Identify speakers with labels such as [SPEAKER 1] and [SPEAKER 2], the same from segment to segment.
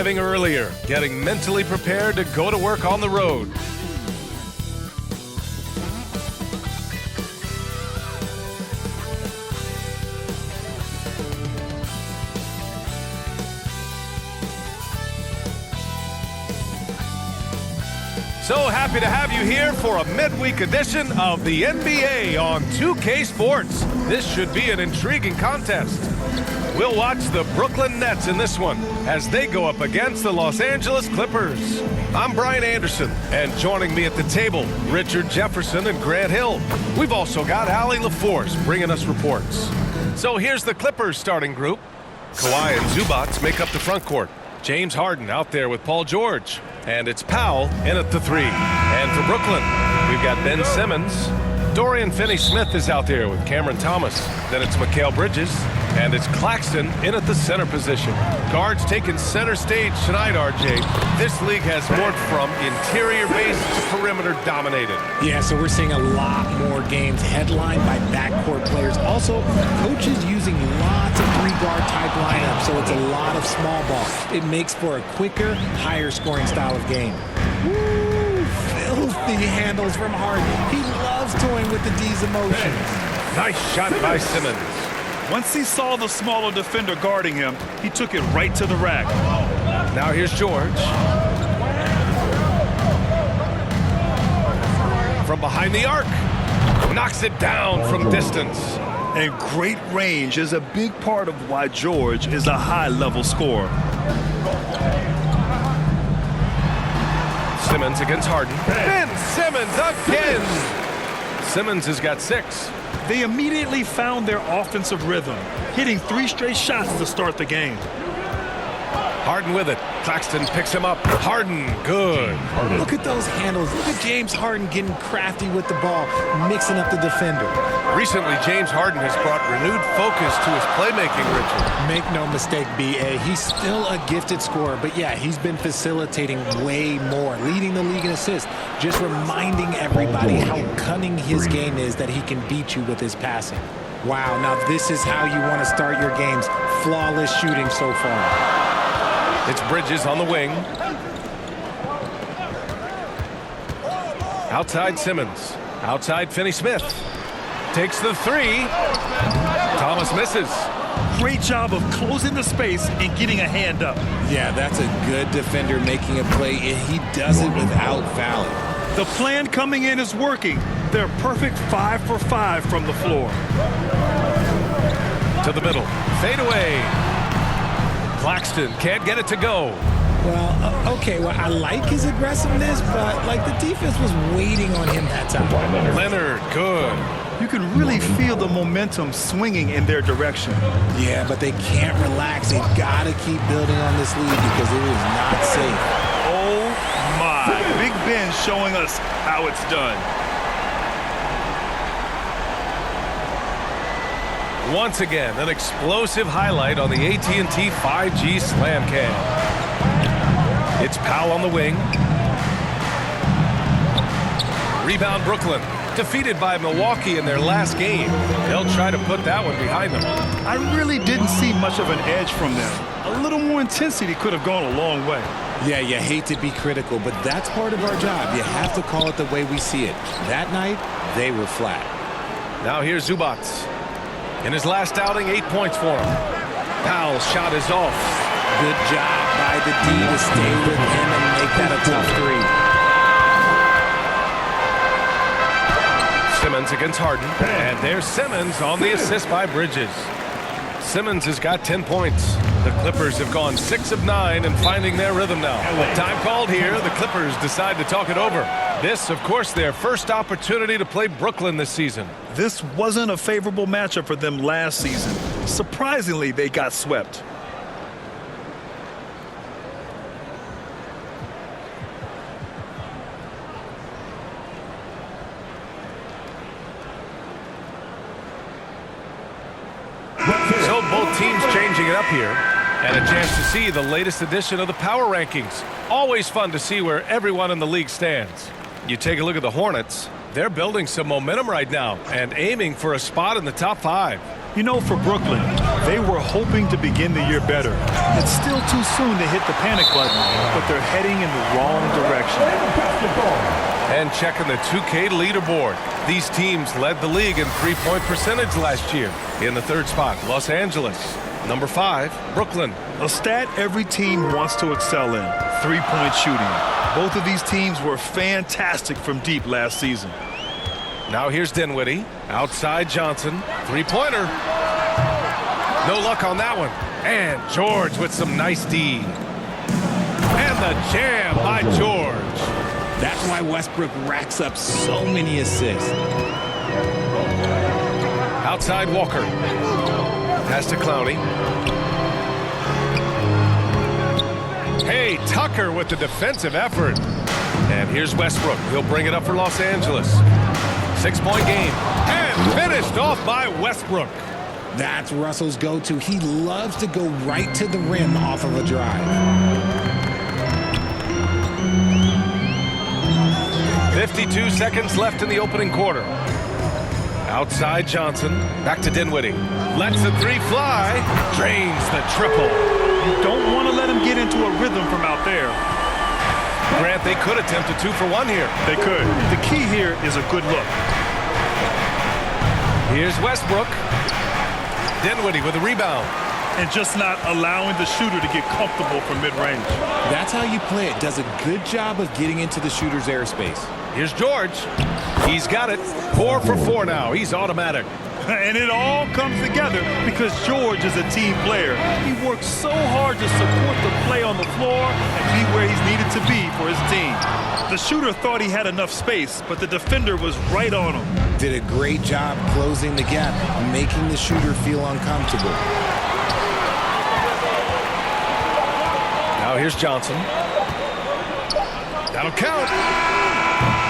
[SPEAKER 1] arriving earlier, getting mentally prepared to go to work on the road. So happy to have you here for a midweek edition of the NBA on 2K Sports. This should be an intriguing contest. We'll watch the Brooklyn Nets in this one as they go up against the Los Angeles Clippers. I'm Brian Anderson, and joining me at the table, Richard Jefferson and Grant Hill. We've also got Allie LaForce bringing us reports. So here's the Clippers starting group. Kawhi and Zubac make up the front court. James Harden out there with Paul George. And it's Powell in at the 3. And for Brooklyn, we've got Ben Simmons. Dorian Finney-Smith is out there with Cameron Thomas. Then it's Mikal Bridges. And it's Claxton in at the center position. Guards taking center stage tonight, RJ. This league has morphed from interior-based to perimeter dominated.
[SPEAKER 2] Yeah, so we're seeing a lot more games headlined by backcourt players. Also, coaches using lots of three-guard type lineups, so it's a lot of small ball. It makes for a quicker, higher-scoring style of game. Woo! Filthy handles from Harden. He loves toying with the D's emotions.
[SPEAKER 1] Nice shot by Simmons.
[SPEAKER 3] Once he saw the smaller defender guarding him, he took it right to the rack.
[SPEAKER 1] Now here's George. From behind the arc. Knocks it down from distance.
[SPEAKER 3] And great range is a big part of why George is a high-level scorer.
[SPEAKER 1] Simmons against Harden. Ben Simmons again. Simmons has got 6.
[SPEAKER 3] They immediately found their offensive rhythm, hitting 3 straight shots to start the game.
[SPEAKER 1] Harden with it. Claxton picks him up. Harden, good.
[SPEAKER 2] Look at those handles. Look at James Harden getting crafty with the ball, mixing up the defender.
[SPEAKER 1] Recently, James Harden has brought renewed focus to his playmaking, Richard.
[SPEAKER 2] Make no mistake, B.A., he's still a gifted scorer, but yeah, he's been facilitating way more, leading the league in assists, just reminding everybody how cunning his game is, that he can beat you with his passing. Wow, now this is how you want to start your games. Flawless shooting so far.
[SPEAKER 1] It's Bridges on the wing. Outside Simmons. Outside Finney-Smith. Takes the 3. Thomas misses.
[SPEAKER 3] Great job of closing the space and getting a hand up.
[SPEAKER 2] Yeah, that's a good defender making a play, and he does it without fouling.
[SPEAKER 3] The plan coming in is working. They're perfect 5 for 5 from the floor.
[SPEAKER 1] To the middle. Fade away. Claxton can't get it to go.
[SPEAKER 2] Well, okay, well, I like his aggressiveness, but, like, the defense was waiting on him that time.
[SPEAKER 1] Leonard, good.
[SPEAKER 3] You can really feel the momentum swinging in their direction.
[SPEAKER 2] Yeah, but they can't relax. They've got to keep building on this lead because it is not safe.
[SPEAKER 3] Oh, my. Big Ben showing us how it's done.
[SPEAKER 1] Once again, an explosive highlight on the AT&T 5G Slam Cam. It's Powell on the wing. Rebound Brooklyn. Defeated by Milwaukee in their last game. They'll try to put that one behind them.
[SPEAKER 3] I really didn't see much of an edge from them. A little more intensity could have gone a long way.
[SPEAKER 2] Yeah, you hate to be critical, but that's part of our job. You have to call it the way we see it. That night, they were flat.
[SPEAKER 1] Now here's Zubac. In his last outing, 8 points for him. Powell's shot is off.
[SPEAKER 2] Good job by the D to stay with him and make that a tough 3.
[SPEAKER 1] Simmons against Harden. And there's Simmons on the assist by Bridges. Simmons has got 10 points. The Clippers have gone 6 of 9 and finding their rhythm now. Time called here. The Clippers decide to talk it over. This, of course, their first opportunity to play Brooklyn this season.
[SPEAKER 3] This wasn't a favorable matchup for them last season. Surprisingly, they got swept.
[SPEAKER 1] So both teams changing it up here. And a chance to see the latest edition of the Power Rankings. Always fun to see where everyone in the league stands. You take a look at the Hornets. They're building some momentum right now and aiming for a spot in the top 5.
[SPEAKER 3] You know, for Brooklyn, they were hoping to begin the year better. It's still too soon to hit the panic button, but they're heading in the wrong direction.
[SPEAKER 1] And checking the 2K leaderboard. These teams led the league in three-point percentage last year. In the third spot, Los Angeles. Number 5, Brooklyn.
[SPEAKER 3] A stat every team wants to excel in, three-point shooting. Both of these teams were fantastic from deep last season.
[SPEAKER 1] Now here's Dinwiddie. Outside Johnson. Three-pointer. No luck on that one. And George with some nice D. And the jam by George.
[SPEAKER 2] That's why Westbrook racks up so many assists.
[SPEAKER 1] Outside Walker. Pass to Clowney. Hey, Tucker with the defensive effort. And here's Westbrook. He'll bring it up for Los Angeles. 6-point game. And finished off by Westbrook.
[SPEAKER 2] That's Russell's go-to. He loves to go right to the rim off of a drive.
[SPEAKER 1] 52 seconds left in the opening quarter. Outside Johnson. Back to Dinwiddie. Lets the three fly. Drains the triple.
[SPEAKER 3] You don't want to let him get into a rhythm from out there.
[SPEAKER 1] Grant, they could attempt a 2-for-1 here.
[SPEAKER 3] They could. The key here is a good look.
[SPEAKER 1] Here's Westbrook. Dinwiddie with a rebound.
[SPEAKER 3] And just not allowing the shooter to get comfortable from mid-range.
[SPEAKER 2] That's how you play it. Does a good job of getting into the shooter's airspace.
[SPEAKER 1] Here's George. He's got it. 4 for 4 now. He's automatic.
[SPEAKER 3] And it all comes together because George is a team player. He works so hard to support the play on the floor and be where he's needed to be for his team. The shooter thought he had enough space, but the defender was right on him.
[SPEAKER 2] Did a great job closing the gap, making the shooter feel uncomfortable.
[SPEAKER 1] Now here's Johnson. That'll count.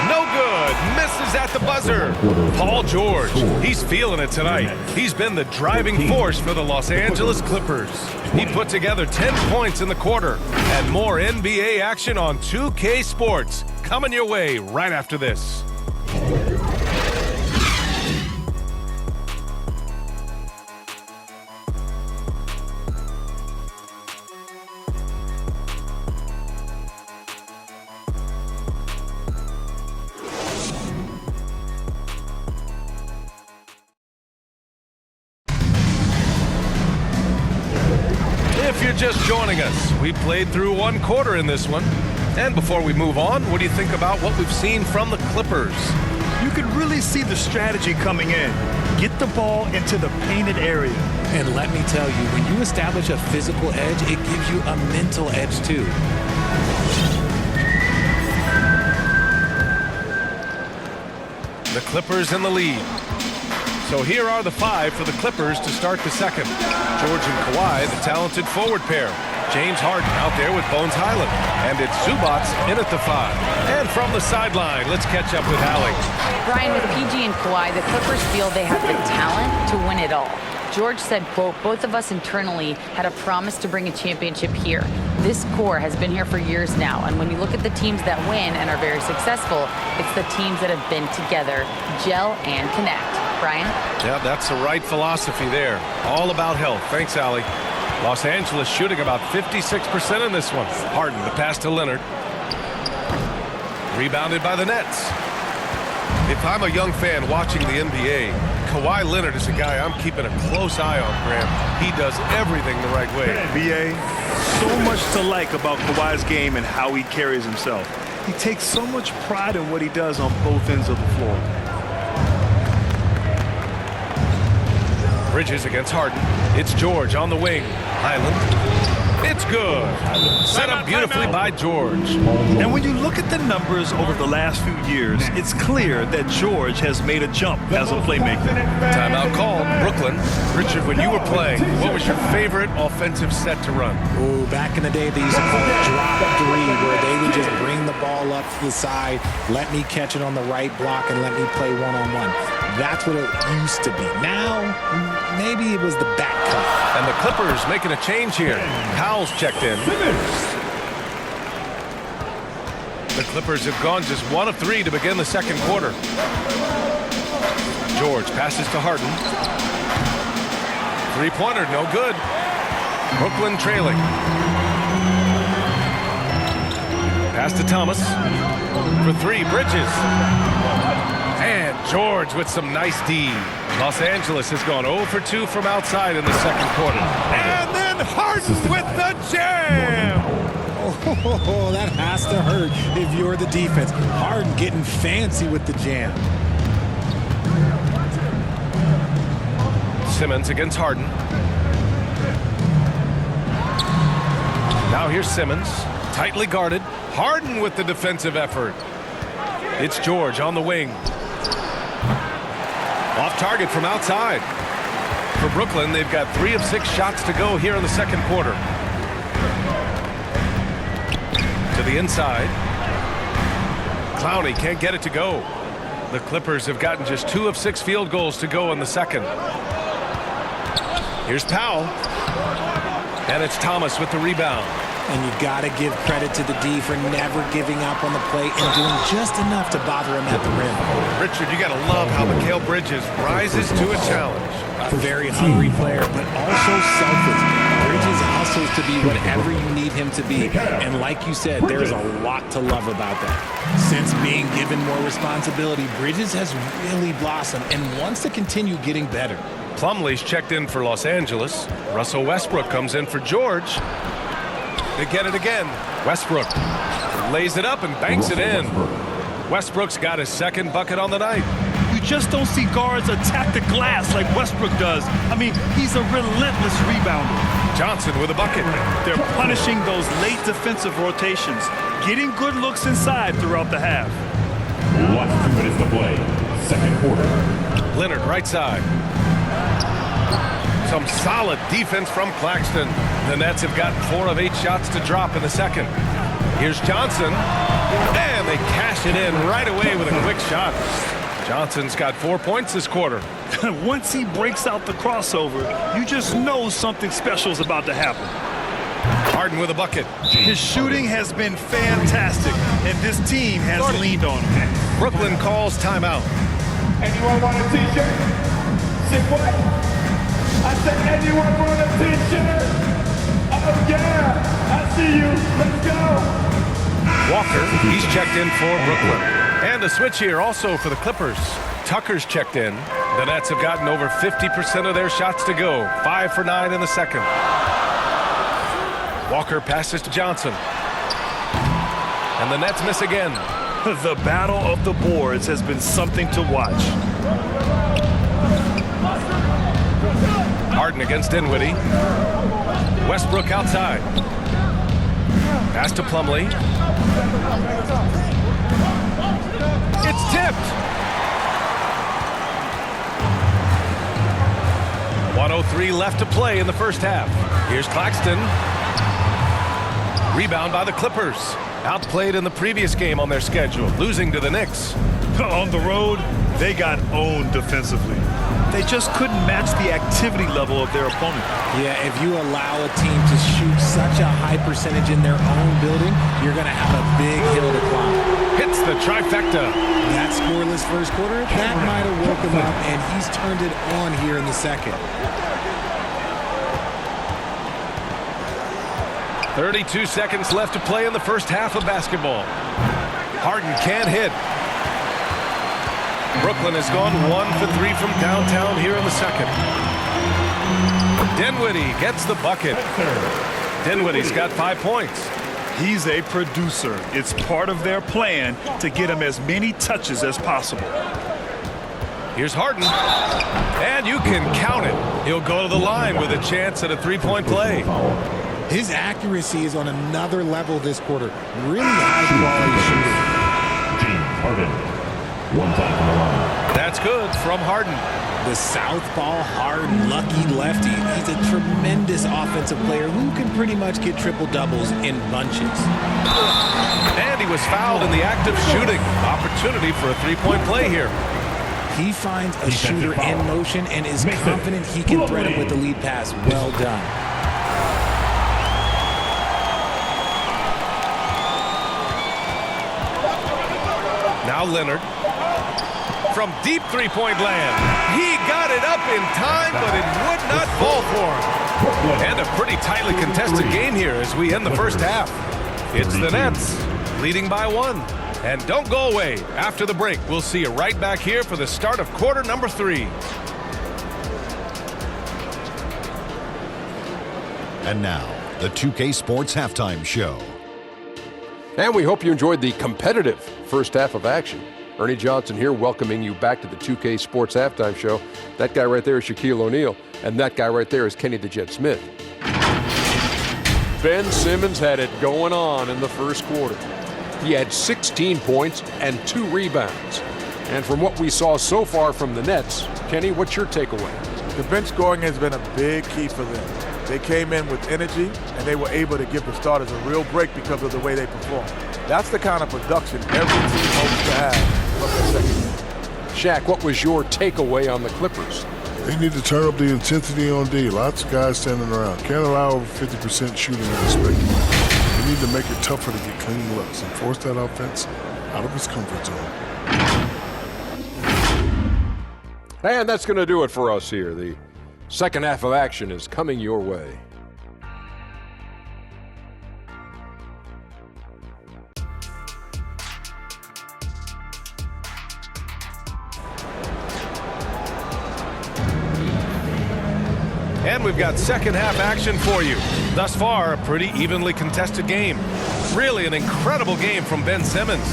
[SPEAKER 1] No good. Misses at the buzzer. Paul George. He's feeling it tonight. He's been the driving force for the Los Angeles Clippers. He put together 10 points in the quarter. And more NBA action on 2K Sports. Coming your way right after this. If you're just joining us, we played through one quarter in this one. And before we move on, what do you think about what we've seen from the Clippers?
[SPEAKER 3] You can really see the strategy coming in. Get the ball into the painted area.
[SPEAKER 2] And let me tell you, when you establish a physical edge, it gives you a mental edge too.
[SPEAKER 1] The Clippers in the lead. So here are the 5 for the Clippers to start the second. George and Kawhi, the talented forward pair. James Harden out there with Bones Highland. And it's Zubac in at the 5. And from the sideline, let's catch up with Allie.
[SPEAKER 4] Brian, with PG and Kawhi, the Clippers feel they have the talent to win it all. George said, quote, "Both of us internally had a promise to bring a championship here. This core has been here for years now, and when you look at the teams that win and are very successful, it's the teams that have been together, gel and connect." Brian?
[SPEAKER 1] Yeah, that's the right philosophy there. All about health. Thanks, Allie. Los Angeles shooting about 56% in this one. Harden, the pass to Leonard. Rebounded by the Nets. If I'm a young fan watching the NBA, Kawhi Leonard is a guy I'm keeping a close eye on, Graham. He does everything the right way.
[SPEAKER 3] NBA, so much to like about Kawhi's game and how he carries himself. He takes so much pride in what he does on both ends of the floor.
[SPEAKER 1] Bridges against Harden. It's George on the wing. Highland. It's good. Set up beautifully by George.
[SPEAKER 3] And when you look at the numbers over the last few years, it's clear that George has made a jump as a playmaker.
[SPEAKER 1] Timeout called. Brooklyn. Richard, when you were playing, what was your favorite offensive set to run?
[SPEAKER 2] Ooh, back in the day, they used to call it drop 3, where they would just bring the ball up to the side, let me catch it on the right block, and let me play one-on-one. That's what it used to be. Now, maybe it was the back cut.
[SPEAKER 1] And the Clippers making a change here. Powell's checked in. The Clippers have gone just 1 of 3 to begin the second quarter. George passes to Harden. Three-pointer, no good. Brooklyn trailing. Pass to Thomas. For three, Bridges. And George with some nice D. Los Angeles has gone 0 for 2 from outside in the second quarter. And then Harden with the jam!
[SPEAKER 2] Oh, that has to hurt if you're the defense. Harden getting fancy with the jam.
[SPEAKER 1] Simmons against Harden. Now here's Simmons, tightly guarded. Harden with the defensive effort. It's George on the wing. Off target from outside. For Brooklyn, they've got 3 of 6 shots to go here in the second quarter. To the inside. Clowney can't get it to go. The Clippers have gotten just 2 of 6 field goals to go in the second. Here's Powell. And it's Thomas with the rebound.
[SPEAKER 2] And you got to give credit to the D for never giving up on the play and doing just enough to bother him at the rim.
[SPEAKER 1] Richard, you got to love how Mikal Bridges rises to a challenge.
[SPEAKER 2] A very hungry player, but also selfless. Bridges also to be whatever you need him to be. And like you said, there's a lot to love about that. Since being given more responsibility, Bridges has really blossomed and wants to continue getting better.
[SPEAKER 1] Plumlee's checked in for Los Angeles. Russell Westbrook comes in for George. They get it again. Westbrook lays it up and banks it in. Westbrook's got his second bucket on the night.
[SPEAKER 3] You just don't see guards attack the glass like Westbrook does. I mean, he's a relentless rebounder.
[SPEAKER 1] Johnson with a bucket.
[SPEAKER 3] They're punishing those late defensive rotations, getting good looks inside throughout the half.
[SPEAKER 5] Last 2 minutes to play. Second quarter.
[SPEAKER 1] Leonard right side. Some solid defense from Claxton. The Nets have gotten 4 of 8 shots to drop in the second. Here's Johnson. And they cash it in right away with a quick shot. Johnson's got 4 points this quarter.
[SPEAKER 3] Once he breaks out the crossover, you just know something special is about to happen.
[SPEAKER 1] Harden with a bucket.
[SPEAKER 3] His shooting has been fantastic, and this team has leaned on him.
[SPEAKER 1] Brooklyn calls timeout.
[SPEAKER 6] Anyone want a t-shirt? Say what? I said, anyone want a t-shirt? Oh yeah, I see you. Let's go.
[SPEAKER 1] Walker, he's checked in for Brooklyn. And a switch here also for the Clippers. Tucker's checked in. The Nets have gotten over 50% of their shots to go. 5 for 9 in the second. Walker passes to Johnson. And the Nets miss again.
[SPEAKER 3] The battle of the boards has been something to watch.
[SPEAKER 1] Harden against Dinwiddie. Westbrook outside. Pass to Plumlee. It's tipped. 1:03 left to play in the first half. Here's Claxton. Rebound by the Clippers. Outplayed in the previous game on their schedule, losing to the Knicks.
[SPEAKER 3] On the road, they got owned defensively. They just couldn't match the activity level of their opponent.
[SPEAKER 2] Yeah, if you allow a team to shoot such a high percentage in their own building, you're going to have a big hill to climb.
[SPEAKER 1] Hits the trifecta.
[SPEAKER 2] That scoreless first quarter, that might have woke him up, and he's turned it on here in the second.
[SPEAKER 1] 32 seconds left to play in the first half of basketball. Harden can't hit. Brooklyn has gone 1 for 3 from downtown here in the second. Dinwiddie gets the bucket. Dinwiddie's got 5 points.
[SPEAKER 3] He's a producer. It's part of their plan to get him as many touches as possible.
[SPEAKER 1] Here's Harden. And you can count it. He'll go to the line with a chance at a three-point play.
[SPEAKER 2] His accuracy is on another level this quarter. Really high-quality shooting.
[SPEAKER 5] James Harden. 1 time from the line.
[SPEAKER 1] That's good from Harden.
[SPEAKER 2] The southpaw, hard, lucky lefty. He's a tremendous offensive player who can pretty much get triple-doubles in bunches.
[SPEAKER 1] And he was fouled in the act of shooting. Opportunity for a three-point play here.
[SPEAKER 2] He finds a shooter in motion and is confident he can thread him with the lead pass. Well done.
[SPEAKER 1] Now Leonard. From deep three-point land. He got brought it up in time, but it would not fall for him. And a pretty tightly contested game here as we end the first half. It's the Nets leading by 1. And don't go away. After the break, we'll see you right back here for the start of quarter number 3.
[SPEAKER 7] And now, the 2K Sports Halftime Show.
[SPEAKER 8] And we hope you enjoyed the competitive first half of action. Ernie Johnson here welcoming you back to the 2K Sports Halftime Show. That guy right there is Shaquille O'Neal, and that guy right there is Kenny the Jet Smith. Ben Simmons had it going on in the first quarter. He had 16 points and 2 rebounds. And from what we saw so far from the Nets, Kenny, what's your takeaway?
[SPEAKER 9] The bench scoring has been a big key for them. They came in with energy, and they were able to give the starters a real break because of the way they performed. That's the kind of production every team hopes to have from the second.
[SPEAKER 8] Shaq, what was your takeaway on the Clippers?
[SPEAKER 10] They need to turn up the intensity on D. Lots of guys standing around. Can't allow over 50% shooting in this big game. They need to make it tougher to get clean looks and force that offense out of its comfort zone.
[SPEAKER 8] And that's going to do it for us here. The second half of action is coming your way.
[SPEAKER 1] And we've got second half action for you. Thus far, a pretty evenly contested game. Really an incredible game from Ben Simmons.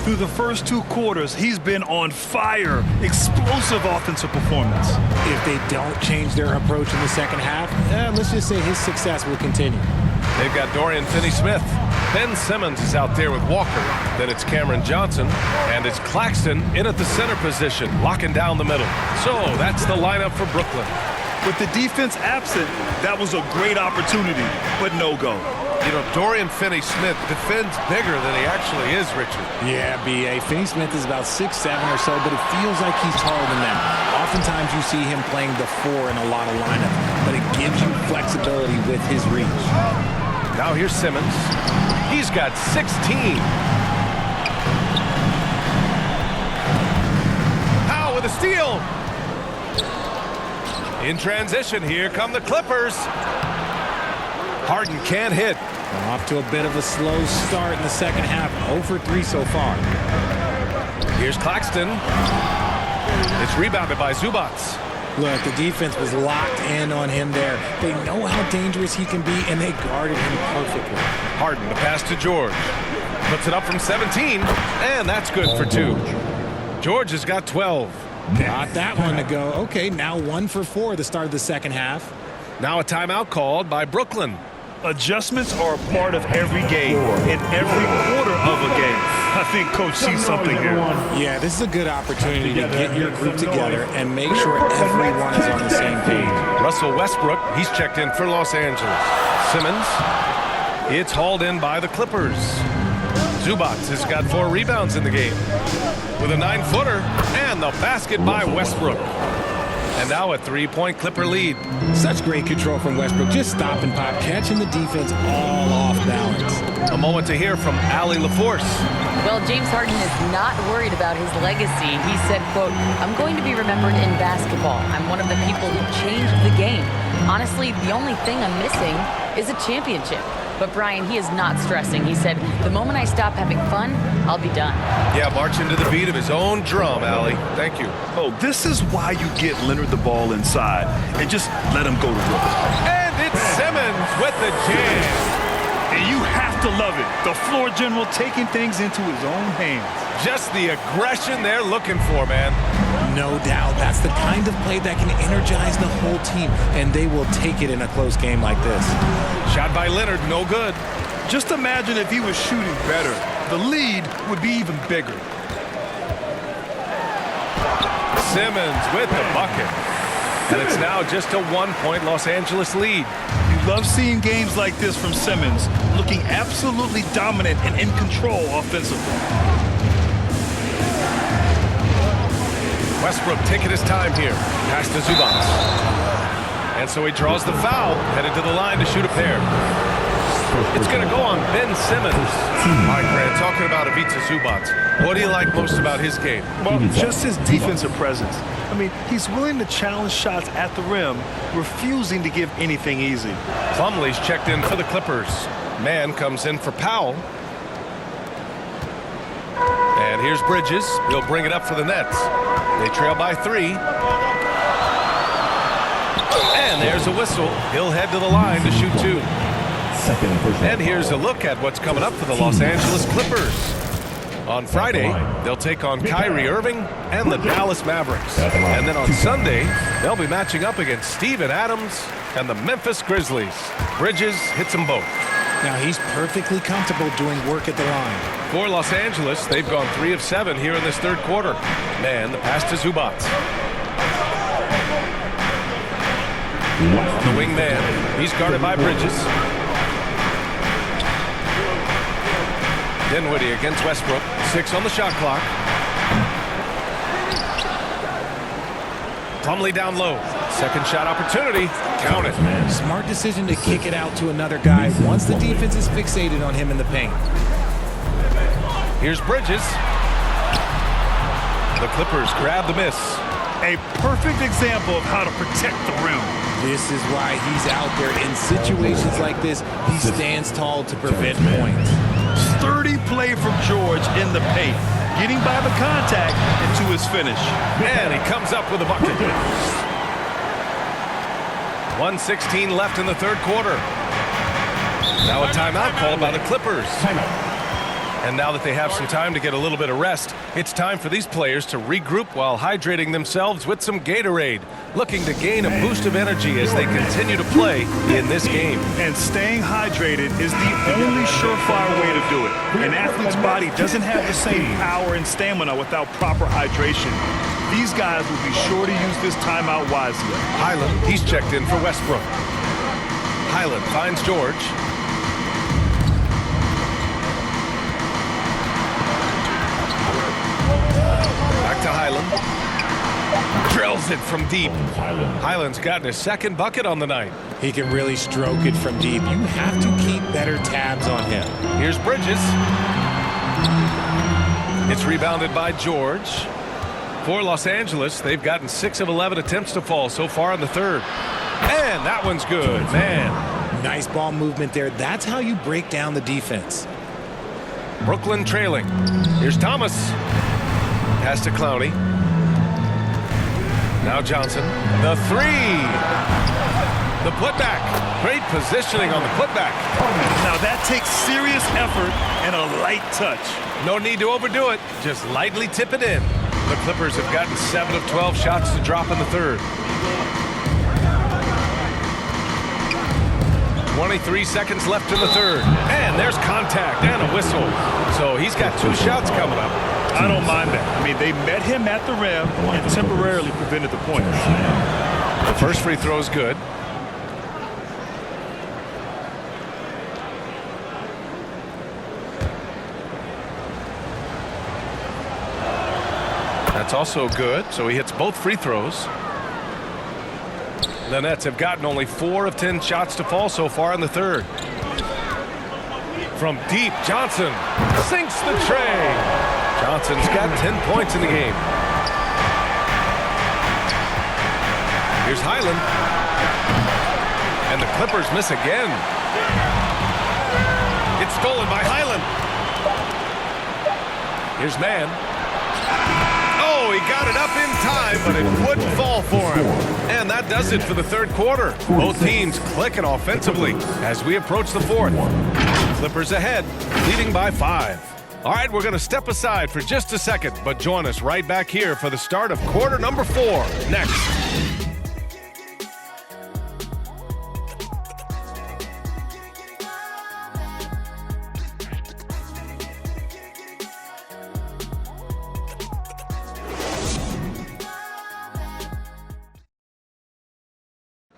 [SPEAKER 3] Through the first 2 quarters, he's been on fire. Explosive offensive performance.
[SPEAKER 2] If they don't change their approach in the second half, let's just say his success will continue.
[SPEAKER 1] They've got Dorian Finney-Smith. Ben Simmons is out there with Walker. Then it's Cameron Johnson. And it's Claxton in at the center position, locking down the middle. So that's the lineup for Brooklyn.
[SPEAKER 3] With the defense absent, that was a great opportunity, but no go.
[SPEAKER 1] You know, Dorian Finney-Smith defends bigger than he actually is, Richard.
[SPEAKER 2] Yeah, B.A. Finney-Smith is about 6'7" or so, but it feels like he's taller than that. Oftentimes you see him playing the 4 in a lot of lineups, but it gives you flexibility with his reach.
[SPEAKER 1] Now here's Simmons. He's got 16. Powell with a steal. In transition, here come the Clippers. Harden can't hit.
[SPEAKER 2] Off to a bit of a slow start in the second half. 0 for 3 so far.
[SPEAKER 1] Here's Claxton. It's rebounded by Zubats.
[SPEAKER 2] Look, the defense was locked in on him there. They know how dangerous he can be, and they guarded him perfectly.
[SPEAKER 1] Harden, the pass to George. Puts it up from 17, and that's good for 2. George has got 12.
[SPEAKER 2] Got that one to go. Okay, now 1 for 4 at the start of the second half.
[SPEAKER 1] Now a timeout called by Brooklyn.
[SPEAKER 3] Adjustments are a part of every game, in every quarter of a game. I think Coach sees something here.
[SPEAKER 2] Yeah, this is a good opportunity to get your group together and make sure everyone is on the same page.
[SPEAKER 1] Russell Westbrook, he's checked in for Los Angeles. Simmons, it's hauled in by the Clippers. Zubats has got 4 rebounds in the game with a 9-footer and the basket by Westbrook. And now a 3-point Clipper lead.
[SPEAKER 2] Such great control from Westbrook. Just stop and pop, catching the defense all off balance.
[SPEAKER 1] A moment to hear from Allie LaForce.
[SPEAKER 4] Well, James Harden is not worried about his legacy. He said, quote, "I'm going to be remembered in basketball. I'm one of the people who changed the game. Honestly, the only thing I'm missing is a championship." But Brian, he is not stressing. He said, "The moment I stop having fun, I'll be done."
[SPEAKER 1] Yeah, marching to the beat of his own drum, Allie. Thank you.
[SPEAKER 3] Oh, this is why you get Leonard the ball inside and just let him go to work.
[SPEAKER 1] And it's Simmons with the jam.
[SPEAKER 3] And you have to love it. The floor general taking things into his own hands.
[SPEAKER 1] Just the aggression they're looking for, man.
[SPEAKER 2] No doubt. That's the kind of play that can energize the whole team, and they will take it in a close game like this.
[SPEAKER 1] Shot by Leonard, no good.
[SPEAKER 3] Just imagine if he was shooting better. The lead would be even bigger.
[SPEAKER 1] Simmons with the bucket. And it's now just a 1-point Los Angeles lead.
[SPEAKER 3] You love seeing games like this from Simmons, looking absolutely dominant and in control offensively.
[SPEAKER 1] Westbrook taking his time here. Pass to Zubats. And so he draws the foul, headed to the line to shoot a pair. It's going to go on Ben Simmons. All right, Grant, talking about Ivica Zubac. What do you like most about his game?
[SPEAKER 3] Well, just his defensive presence. I mean, he's willing to challenge shots at the rim, refusing to give anything easy.
[SPEAKER 1] Plumlee's checked in for the Clippers. Mann comes in for Powell. And here's Bridges. He'll bring it up for the Nets. They trail by 3. And there's a whistle. He'll head to the line to shoot 2. And here's a look at what's coming up for the Los Angeles Clippers. On Friday, they'll take on Kyrie Irving and the Dallas Mavericks. And then on Sunday, they'll be matching up against Steven Adams and the Memphis Grizzlies. Bridges hits them both.
[SPEAKER 2] Now he's perfectly comfortable doing work at the line.
[SPEAKER 1] For Los Angeles, they've gone 3 of 7 here in this third quarter. Man, the pass to Zubac. The wing man, he's guarded by Bridges. Dinwiddie against Westbrook. 6 on the shot clock. Plumlee down low. Second shot opportunity. Count it.
[SPEAKER 2] Smart decision to kick it out to another guy once the defense is fixated on him in the paint.
[SPEAKER 1] Here's Bridges. The Clippers grab the miss.
[SPEAKER 3] A perfect example of how to protect the rim.
[SPEAKER 2] This is why he's out there in situations like this. He stands tall to prevent points.
[SPEAKER 3] Sturdy play from George in the paint, getting by the contact into his finish.
[SPEAKER 1] And he comes up with a bucket. 1:16 left in the third quarter. Now a timeout called by the Clippers. And now that they have some time to get a little bit of rest, it's time for these players to regroup while hydrating themselves with some Gatorade, looking to gain a boost of energy as they continue to play in this game.
[SPEAKER 3] And staying hydrated is the only surefire way to do it. An athlete's body doesn't have the same power and stamina without proper hydration. These guys will be sure to use this timeout wisely.
[SPEAKER 1] Highland, he's checked in for Westbrook. Highland finds George. Back to Highland. Drills it from deep. Highland's gotten his second bucket on the night.
[SPEAKER 2] He can really stroke it from deep. You have to keep better tabs on him.
[SPEAKER 1] Here's Bridges. It's rebounded by George. For Los Angeles, they've gotten 6 of 11 attempts to fall so far in the third. And that one's good, man.
[SPEAKER 2] Nice ball movement there. That's how you break down the defense.
[SPEAKER 1] Brooklyn trailing. Here's Thomas. Pass to Clowney. Now Johnson. The 3. The putback. Great positioning on the putback.
[SPEAKER 3] Now that takes serious effort and a light touch.
[SPEAKER 1] No need to overdo it. Just lightly tip it in. The Clippers have gotten 7 of 12 shots to drop in the third. 23 seconds left in the third. And there's contact and a whistle. So he's got 2 shots coming up.
[SPEAKER 3] I don't mind that. I mean, they met him at the rim and temporarily prevented the point.
[SPEAKER 1] The first free throw is good. That's also good, so he hits both free throws. The Nets have gotten only 4 of 10 shots to fall so far in the third. From deep, Johnson sinks the tray. Johnson's got 10 points in the game. Here's Highland. And the Clippers miss again. It's stolen by Highland. Here's Mann. Oh, he got it up in time, but it wouldn't fall for him. And that does it for the third quarter. Both teams clicking offensively as we approach the fourth. Clippers ahead, leading by 5. All right, we're going to step aside for just a second, but join us right back here for the start of quarter number 4 next.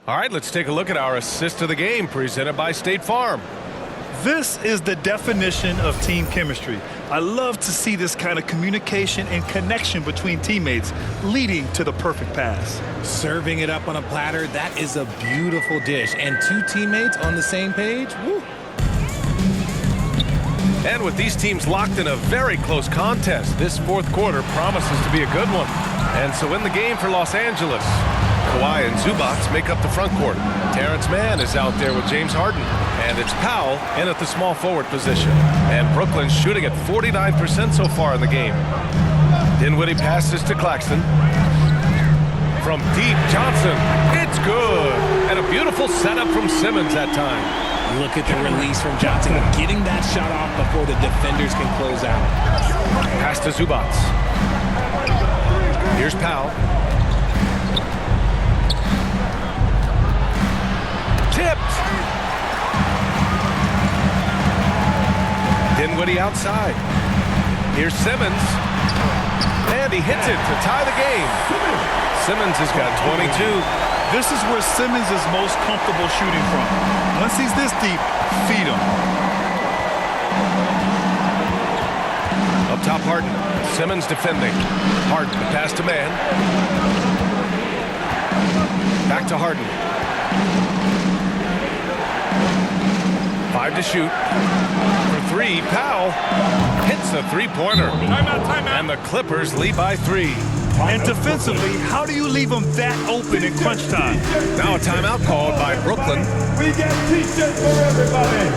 [SPEAKER 1] All right, let's take a look at our assist of the game presented by State Farm.
[SPEAKER 3] This is the definition of team chemistry. I love to see this kind of communication and connection between teammates leading to the perfect pass.
[SPEAKER 2] Serving it up on a platter, that is a beautiful dish. And 2 teammates on the same page, woo.
[SPEAKER 1] And with these teams locked in a very close contest, this fourth quarter promises to be a good one. And so in the game for Los Angeles, Kawhi and Zubac make up the front court. Terrence Mann is out there with James Harden. And it's Powell in at the small forward position. And Brooklyn's shooting at 49% so far in the game. Dinwiddie passes to Claxton. From deep, Johnson. It's good. And a beautiful setup from Simmons that time.
[SPEAKER 2] Look at the release from Johnson, getting that shot off before the defenders can close out.
[SPEAKER 1] Pass to Zubac. Here's Powell. Tipped. Dinwiddie outside. Here's Simmons. And he hits it to tie the game. Simmons has got 22.
[SPEAKER 3] This is where Simmons is most comfortable shooting from. Once he's this deep, feed him.
[SPEAKER 1] Up top, Harden. Simmons defending. Harden, the pass to Mann. Back to Harden. 5 to shoot. For 3, Powell hits a three-pointer.
[SPEAKER 3] Timeout.
[SPEAKER 1] And the Clippers lead by 3.
[SPEAKER 3] And defensively, how do you leave them that open in crunch time?
[SPEAKER 1] Now a timeout called by Brooklyn.
[SPEAKER 6] We get t-shirts for everybody.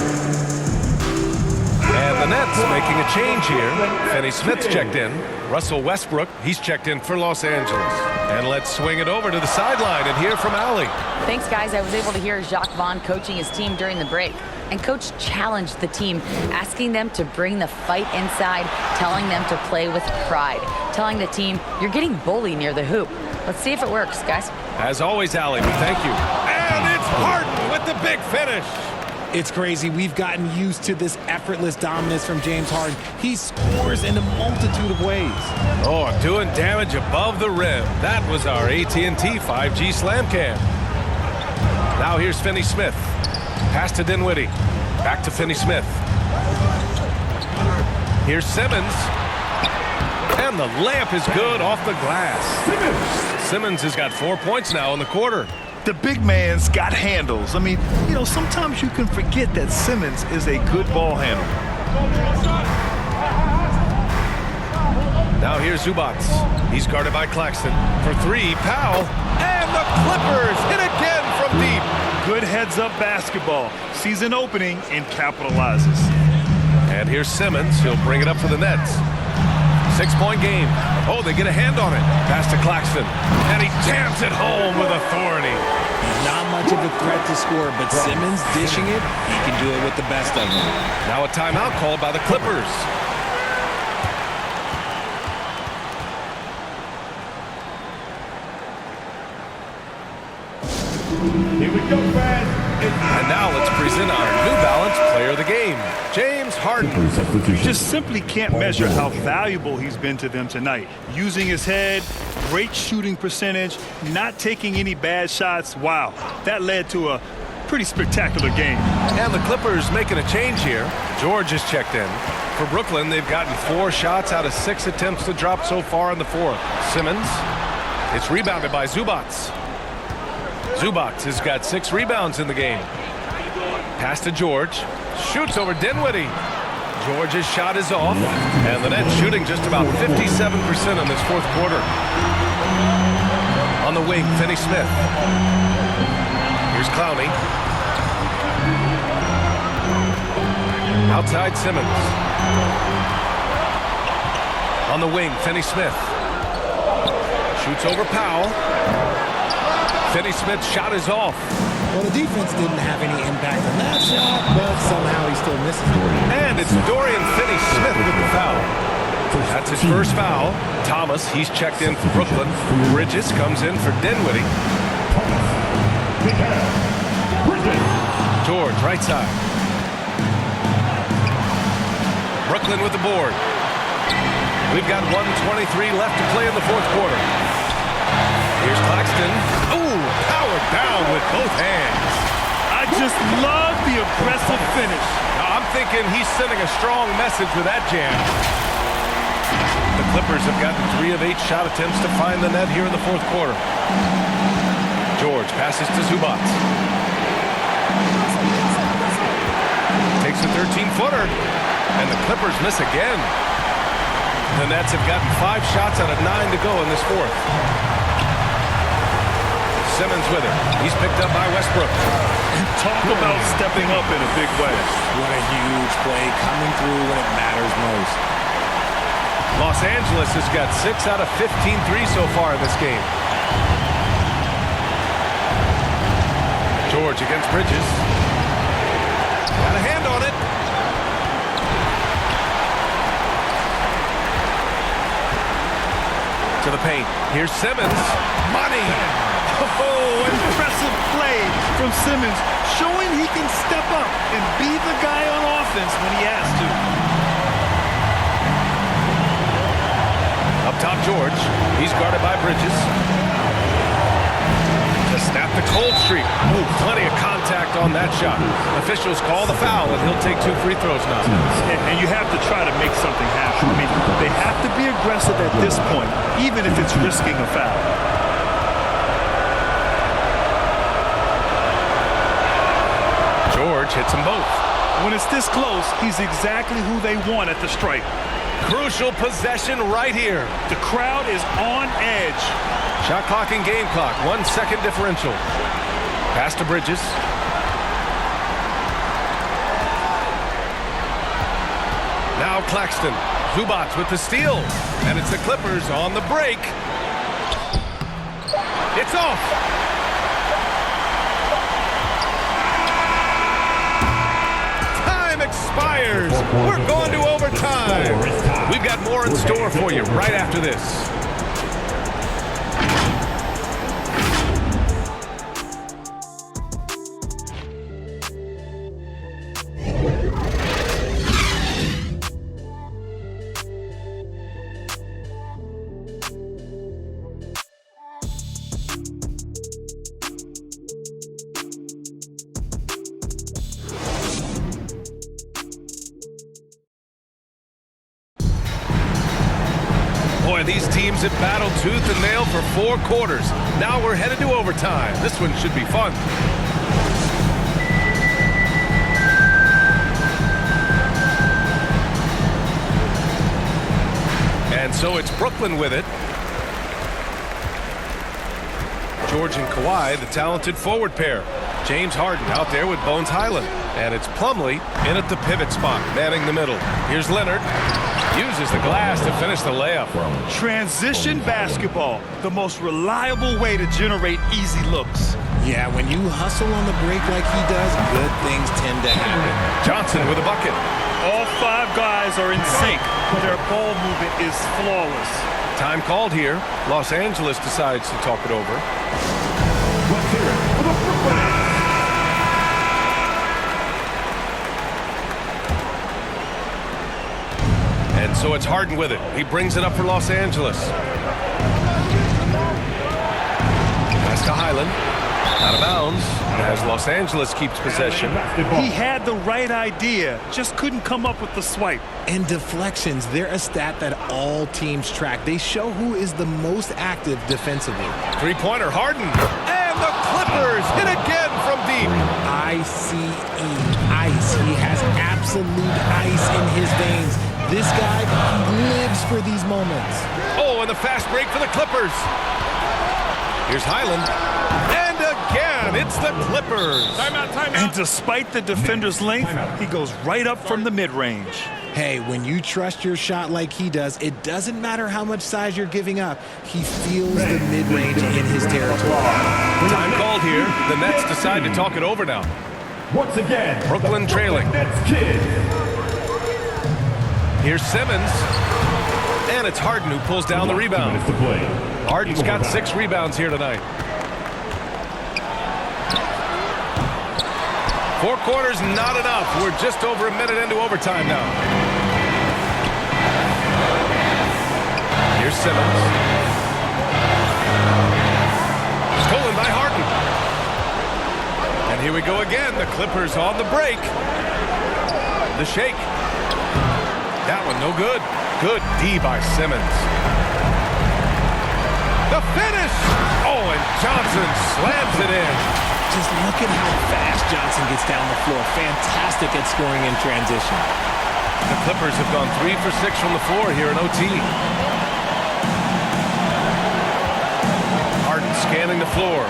[SPEAKER 1] And the Nets making a change here. Finney Smith's checked in. Russell Westbrook, he's checked in for Los Angeles. And let's swing it over to the sideline and hear from Allie.
[SPEAKER 4] Thanks, guys. I was able to hear Jacques Vaughn coaching his team during the break. And Coach challenged the team, asking them to bring the fight inside, telling them to play with pride, telling the team, you're getting bullied near the hoop. Let's see if it works, guys.
[SPEAKER 1] As always, Allie, we thank you. And it's Harden with the big finish.
[SPEAKER 2] It's crazy. We've gotten used to this effortless dominance from James Harden. He scores in a multitude of ways.
[SPEAKER 1] Oh, doing damage above the rim. That was our AT&T 5G Slam Cam. Now here's Finney Smith. Pass to Dinwiddie. Back to Finney Smith. Here's Simmons. And the layup is good off the glass. Simmons has got 4 points now in the quarter.
[SPEAKER 3] The big man's got handles. I mean, you know, sometimes you can forget that Simmons is a good ball handler.
[SPEAKER 1] Now here's Zubac. He's guarded by Claxton. For 3, Powell. And the Clippers hit again from deep.
[SPEAKER 3] Good heads-up basketball. Sees an opening and capitalizes.
[SPEAKER 1] And here's Simmons. He'll bring it up for the Nets. 6-point game. Oh, they get a hand on it. Pass to Claxton. And he jams it home with authority.
[SPEAKER 2] Not much of a threat to score, but Simmons dishing it, he can do it with the best of them.
[SPEAKER 1] Now a timeout called by the Clippers.
[SPEAKER 6] Here we go, fans.
[SPEAKER 1] And now let's present our New Balance Player of the Game, James Harden.
[SPEAKER 3] You just simply can't measure how valuable he's been to them tonight. Using his head, great shooting percentage, not taking any bad shots. Wow, that led to a pretty spectacular game.
[SPEAKER 1] And the Clippers making a change here. George is checked in. For Brooklyn, they've gotten 4 shots out of 6 attempts to drop so far in the fourth. Simmons, it's rebounded by Zubac. Zubac has got 6 rebounds in the game. Pass to George. Shoots over Dinwiddie. George's shot is off. And the Nets shooting just about 57% in this fourth quarter. On the wing, Finney Smith. Here's Clowney. Outside Simmons. On the wing, Finney Smith. Shoots over Powell. Finney Smith's shot is off.
[SPEAKER 2] Well, the defense didn't have any impact on that shot, but somehow he still misses it.
[SPEAKER 1] And it's Dorian Finney-Smith with the foul. That's his first foul. Thomas, he's checked in for Brooklyn. Bridges comes in for Dinwiddie. George, right side. Brooklyn with the board. We've got 1:23 left to play in the fourth quarter. Here's Claxton. Ooh, powered down with both hands.
[SPEAKER 3] I just love the aggressive finish.
[SPEAKER 1] Now, I'm thinking he's sending a strong message with that jam. The Clippers have gotten 3 of 8 shot attempts to find the net here in the fourth quarter. George passes to Zubac. Takes a 13-footer. And the Clippers miss again. The Nets have gotten 5 shots out of 9 to go in this fourth. Simmons with it. He's picked up by Westbrook.
[SPEAKER 3] Talk about stepping up in a big way.
[SPEAKER 2] What a huge play coming through when it matters most.
[SPEAKER 1] Los Angeles has got 6 out of 15 threes so far in this game. George against Bridges. Got a hand on it. To the paint. Here's Simmons. Money.
[SPEAKER 3] Oh, impressive play from Simmons, showing he can step up and be the guy on offense when he has to.
[SPEAKER 1] Up top, George. He's guarded by Bridges. To snap the cold streak. Ooh, plenty of contact on that shot. Officials call the foul, and he'll take 2 free throws now.
[SPEAKER 3] And you have to try to make something happen. I mean, they have to be aggressive at this point, even if it's risking a foul.
[SPEAKER 1] George hits them both.
[SPEAKER 3] When it's this close, he's exactly who they want at the stripe.
[SPEAKER 1] Crucial possession right here.
[SPEAKER 3] The crowd is on edge.
[SPEAKER 1] Shot clock and game clock. 1 second differential. Pass to Bridges. Now Claxton. Zubac with the steal. And it's the Clippers on the break. It's off. Time expires. We're going to overtime. We've got more in store for you right after this. Boy, these teams have battled tooth and nail for 4 quarters. Now we're headed to overtime. This one should be fun. And so it's Brooklyn with it. George and Kawhi, the talented forward pair. James Harden out there with Bones Highland. And it's Plumlee in at the pivot spot, manning the middle. Here's Leonard. Uses the glass to finish the layup.
[SPEAKER 3] Transition basketball, the most reliable way to generate easy looks.
[SPEAKER 2] Yeah, when you hustle on the break like he does, good things tend to happen.
[SPEAKER 1] Johnson with a bucket.
[SPEAKER 3] All 5 guys are in sync. Their ball movement is flawless.
[SPEAKER 1] Time called here. Los Angeles decides to talk it over.
[SPEAKER 6] Let's hear it for the Brooklyn Nets.
[SPEAKER 1] And so it's Harden with it. He brings it up for Los Angeles. Pass to Highland. Out of bounds as Los Angeles keeps possession.
[SPEAKER 3] He had the right idea, just couldn't come up with the swipe.
[SPEAKER 2] And deflections, they're a stat that all teams track. They show who is the most active defensively.
[SPEAKER 1] 3-pointer, Harden. And the Clippers hit again from deep.
[SPEAKER 2] ICE, ice. He has absolute ice in his veins. This guy lives for these moments.
[SPEAKER 1] Oh, and the fast break for the Clippers. Here's Highland. And again, it's the Clippers.
[SPEAKER 3] Timeout. And despite the defender's length, he goes right up from the mid-range.
[SPEAKER 2] Hey, when you trust your shot like he does, it doesn't matter how much size you're giving up. He feels the mid-range in his territory.
[SPEAKER 1] Time called here. The Nets decide to talk it over now.
[SPEAKER 6] Once again,
[SPEAKER 1] Brooklyn trailing.
[SPEAKER 6] Nets kid.
[SPEAKER 1] Here's Simmons. And it's Harden who pulls down the rebound. Harden's got 6 rebounds here tonight. 4 quarters, not enough. We're just over a minute into overtime now. Here's Simmons. Stolen by Harden. And here we go again. The Clippers on the break. The shake. That one no good. Good D by Simmons. The finish! Oh, and Johnson slams it in.
[SPEAKER 2] Just look at how fast Johnson gets down the floor. Fantastic at scoring in transition.
[SPEAKER 1] The Clippers have gone 3 for 6 from the floor here in OT. Harden scanning the floor.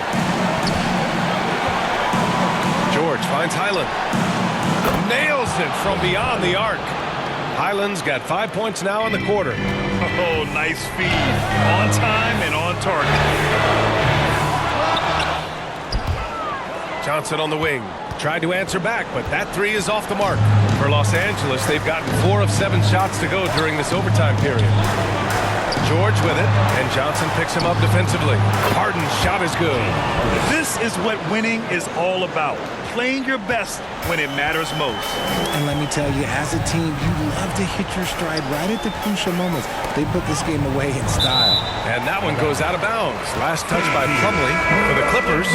[SPEAKER 1] George finds Highland. Nails it from beyond the arc. Highland's got 5 points now in the quarter.
[SPEAKER 3] Oh, nice feed. On time and on target.
[SPEAKER 1] Johnson on the wing. Tried to answer back, but that three is off the mark. For Los Angeles, they've gotten 4 of 7 shots to go during this overtime period. George with it, and Johnson picks him up defensively. Harden's shot is good.
[SPEAKER 3] This is what winning is all about. Playing your best when it matters most.
[SPEAKER 2] And let me tell you, as a team, you love to hit your stride right at the crucial moments. They put this game away in style.
[SPEAKER 1] And that one goes out of bounds. Last touch by Plumlee for the Clippers.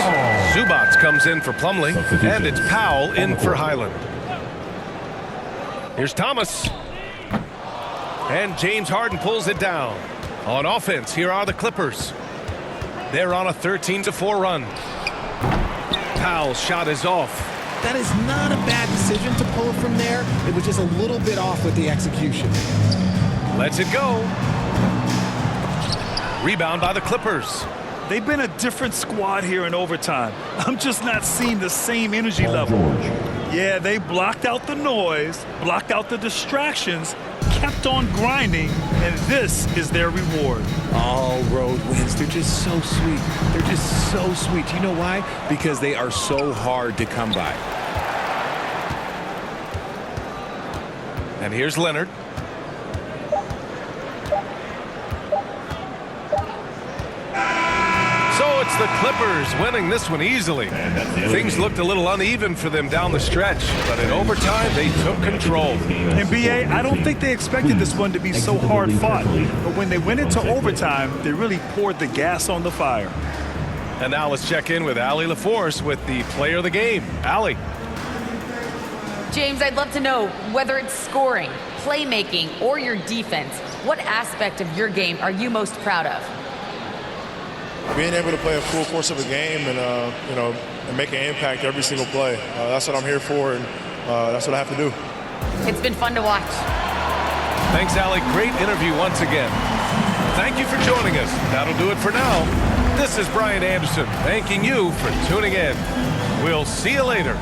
[SPEAKER 1] Zubac comes in for Plumlee, and it's Powell in for Highland. Here's Thomas. And James Harden pulls it down. On offense, here are the Clippers. They're on a 13-4 run. Powell's shot is off.
[SPEAKER 2] That is not a bad decision to pull it from there. It was just a little bit off with the execution.
[SPEAKER 1] Lets it go. Rebound by the Clippers.
[SPEAKER 3] They've been a different squad here in overtime. I'm just not seeing the same energy level. Yeah, they blocked out the noise, blocked out the distractions, kept on grinding, and this is their reward.
[SPEAKER 2] All road wins. They're just so sweet. They're just so sweet. You know why? Because they are so hard to come by.
[SPEAKER 1] And here's Leonard. So it's the Clippers winning this one easily. Things looked a little uneven for them down the stretch, but in overtime, they took control.
[SPEAKER 3] And BA, I don't think they expected this one to be so hard fought. But when they went into overtime, they really poured the gas on the fire.
[SPEAKER 1] And now let's check in with Allie LaForce with the player of the game. Allie.
[SPEAKER 4] James, I'd love to know whether it's scoring, playmaking, or your defense. What aspect of your game are you most proud of?
[SPEAKER 11] Being able to play a full course of a game and, and make an impact every single play. That's what I'm here for, and that's what I have to do.
[SPEAKER 4] It's been fun to watch.
[SPEAKER 1] Thanks, Allie. Great interview once again. Thank you for joining us. That'll do it for now. This is Brian Anderson, thanking you for tuning in. We'll see you later.